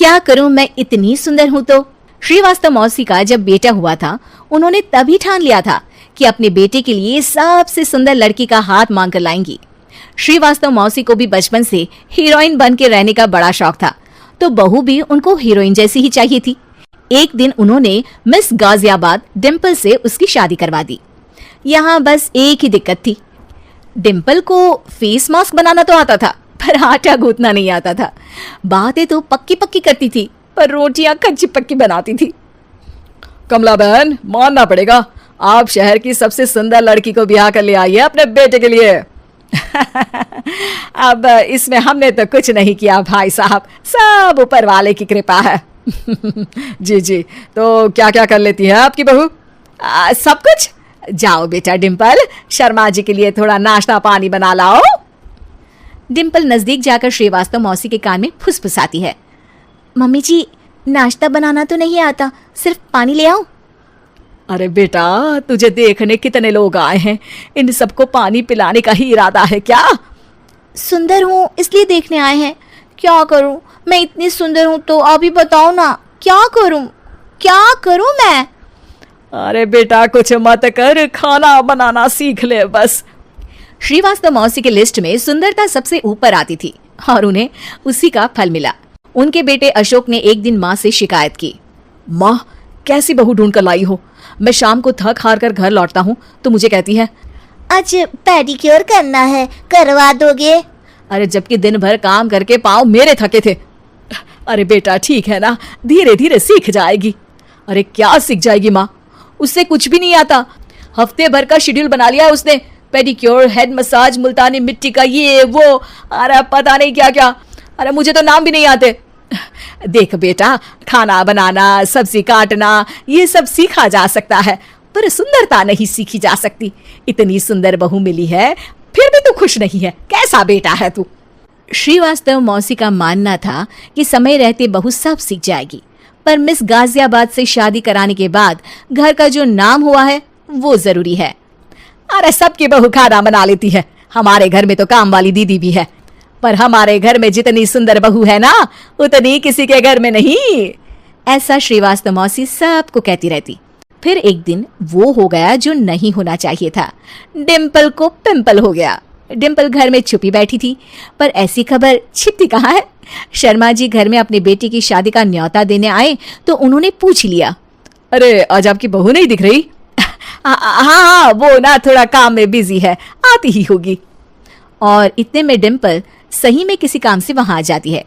क्या करूं, मैं इतनी सुंदर हूं। तो श्रीवास्तव मौसी का जब बेटा हुआ था, उन्होंने तभी ठान लिया था कि अपने बेटे के लिए सबसे सुंदर लड़की का हाथ मांग कर लाएंगी। श्रीवास्तव मौसी को भी बचपन से हीरोइन बन के रहने का बड़ा शौक था, तो बहू भी उनको हीरोइन जैसी ही चाहिए थी। एक दिन उन्होंने मिस गाजियाबाद डिम्पल से उसकी शादी करवा दी। यहाँ बस एक ही दिक्कत थी, डिम्पल को फेस मास्क बनाना तो आता था, पर आटा गूंथना नहीं आता था। बातें तो पक्की पक्की करती थी, पर रोटियां कच्ची पक्की बनाती थी। कमला बहन, मानना पड़ेगा, आप शहर की सबसे सुंदर लड़की को ब्याह कर ले आई है अपने बेटे के लिए। अब इसमें हमने तो कुछ नहीं किया भाई साहब, सब ऊपर वाले की कृपा है। जी जी, तो क्या क्या कर लेती है आपकी बहू? सब कुछ। जाओ बेटा डिम्पल, शर्मा जी के लिए थोड़ा नाश्ता पानी बना लाओ। डिम्पल नजदीक जाकर श्रीवास्तव मौसी के कान में फुसफुसाती है। मम्मी जी, नाश्ता बनाना तो नहीं आता, सिर्फ पानी ले आओ। अरे बेटा, तुझे देखने कितने लोग आए हैं, इन सबको पानी पिलाने का ही इरादा है क्या? सुंदर हूँ इसलिए देखने आए हैं। क्या करूँ, मैं इतनी सुंदर हूँ तो आप ही बताओ ना, क्या करूँ मैं? अरे बेटा, कुछ मत कर, खाना बनाना सीख ले बस। श्रीवास्तव मौसी के लिस्ट में सुंदरता सबसे ऊपर आती थी और उन्हें उसी का फल मिला। उनके बेटे अशोक ने एक दिन माँ से शिकायत की। माँ, कैसी बहू ढूंढ कर लाई हो? मैं शाम को थक हार कर घर लौटता हूँ तो मुझे कहती है, आज पेडिक्योर करना है, करवा दोगे? अरे जबकि दिन भर काम करके पाँव मेरे थके थे। अरे बेटा ठीक है ना, धीरे धीरे सीख जाएगी। अरे क्या सीख जाएगी माँ, उससे कुछ भी नहीं आता। हफ्ते भर का शेड्यूल बना लिया है उसने, पेडिक्योर, हेड मसाज, मुल्तानी मिट्टी का ये वो, अरे पता नहीं क्या क्या। अरे मुझे तो नाम भी नहीं आते। देख बेटा, खाना बनाना, सब्जी काटना, ये सब सीखा जा सकता है, पर सुंदरता नहीं सीखी जा सकती। इतनी सुंदर बहू मिली है, फिर भी तू खुश नहीं है, कैसा बेटा है तू? श्रीवास्तव मौसी का मानना था कि समय रहते बहू सब सीख जाएगी, पर मिस गाजियाबाद से शादी कराने के बाद घर का जो नाम हुआ है वो जरूरी है। अरे सबकी बहू खाना बना लेती है, हमारे घर में तो काम वाली दीदी भी है, पर हमारे घर में जितनी सुंदर बहू है ना, उतनी किसी के घर में नहीं। ऐसा श्रीवास्तव मौसी सबको कहती रहती। फिर एक दिन वो हो गया जो नहीं होना चाहिए था, डिम्पल को पिंपल हो गया। डिम्पल घर में छुपी बैठी थी, पर ऐसी खबर छिपती कहाँ है। शर्मा जी घर में अपने बेटी की शादी का न्योता देने आए तो उन्होंने पूछ लिया, अरे आज आपकी बहू नहीं दिख रही? हाँ, वो ना थोड़ा काम में बिजी है, आती ही होगी। और इतने में डिम्पल सही में किसी काम से वहां आ जाती है।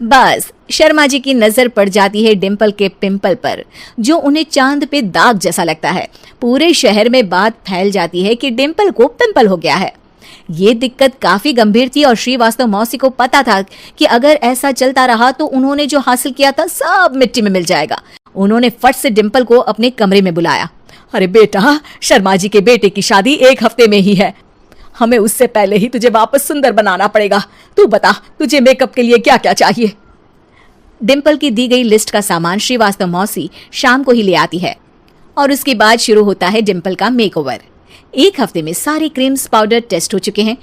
बस शर्मा जी की नजर पड़ जाती है डिम्पल के पिंपल पर, जो उन्हें चांद पे दाग जैसा लगता है। पूरे शहर में बात फैल जाती है कि डिम्पल को पिंपल हो गया है। ये दिक्कत काफी गंभीर थी और श्रीवास्तव मौसी को पता था कि अगर ऐसा चलता रहा तो उन्होंने जो हासिल किया था सब मिट्टी में मिल जाएगा। उन्होंने फट से डिम्पल को अपने कमरे में बुलाया। अरे बेटा, शर्मा जी के बेटे की शादी 1 हफ्ते में ही है, हमें उससे पहले ही तुझे वापस सुंदर बनाना पड़ेगा। तू बता, तुझे मेकअप के लिए क्या क्या चाहिए? डिम्पल की दी गई लिस्ट का सामान श्रीवास्तव मौसी शाम को ही ले आती है और उसके बाद शुरू होता है डिम्पल का मेकओवर। 1 हफ्ते में सारे क्रीम्स पाउडर टेस्ट हो चुके हैं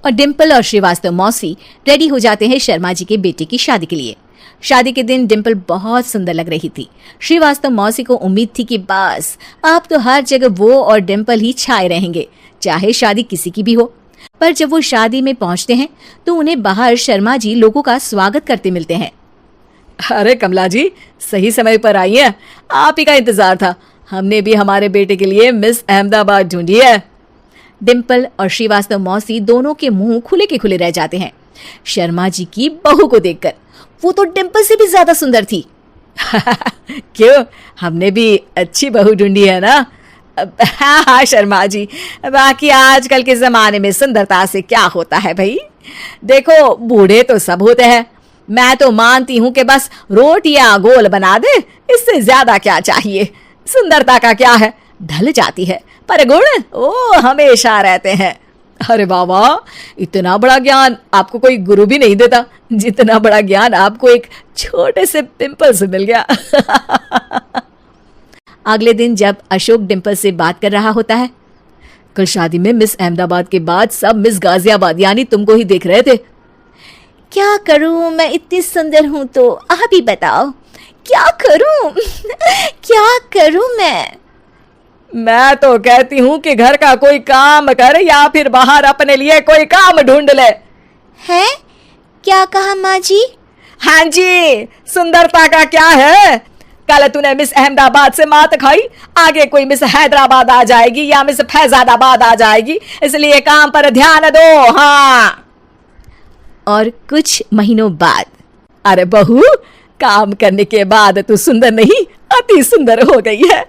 और डिम्पल और श्रीवास्तव मौसी रेडी हो जाते हैं शर्मा जी के बेटे की शादी के लिए। शादी के दिन डिम्पल बहुत सुंदर लग रही थी। श्रीवास्तव मौसी को उम्मीद थी कि बस अब तो हर जगह वो और डिम्पल ही छाए रहेंगे, चाहे शादी किसी की भी हो। पर जब वो शादी में पहुंचते हैं तो उन्हें बाहर शर्मा जी लोगों का स्वागत करते मिलते हैं। अरे कमला जी, सही समय पर आई है, आप ही का इंतजार था। हमने भी हमारे बेटे के लिए मिस अहमदाबाद ढूंढी है। डिम्पल और श्रीवास्तव मौसी दोनों के मुंह खुले के खुले रह जाते हैं शर्मा जी की बहू को देखकर। वो तो डिम्पल से भी ज्यादा सुंदर थी। क्यों, हमने भी अच्छी बहू ढूंढी है ना? हाँ शर्मा जी, बाकी आजकल के जमाने में सुंदरता से क्या होता है भाई। देखो, बूढ़े तो सब होते हैं, मैं तो मानती हूँ कि बस रोटियां गोल बना दे, इससे ज्यादा क्या चाहिए। सुंदरता का क्या है, ढल जाती है, पर गुण वो हमेशा रहते हैं। अरे बाबा, इतना बड़ा ज्ञान आपको कोई गुरु भी नहीं देता, जितना बड़ा ज्ञान आपको एक छोटे से पिंपल से मिल गया। अगले दिन जब अशोक डिम्पल से बात कर रहा होता है, कल शादी में मिस अहमदाबाद के बाद सब मिस गाजियाबाद यानी तुमको ही देख रहे थे। क्या करूं, मैं इतनी सुंदर हूं तो आप ही बताओ क्या करूं क्या करूं मैं तो कहती हूँ कि घर का कोई काम कर या फिर बाहर अपने लिए कोई काम ढूंढ ले। है? क्या कहा माँ जी? हाँ जी, सुंदरता का क्या है? कल तूने मिस अहमदाबाद से मात खाई, आगे कोई मिस हैदराबाद आ जाएगी या मिस फैजादाबाद आ जाएगी, इसलिए काम पर ध्यान दो। हाँ। और कुछ महीनों बाद, अरे बहू, काम करने के बाद तू सुंदर नहीं, अति सुंदर हो गई है।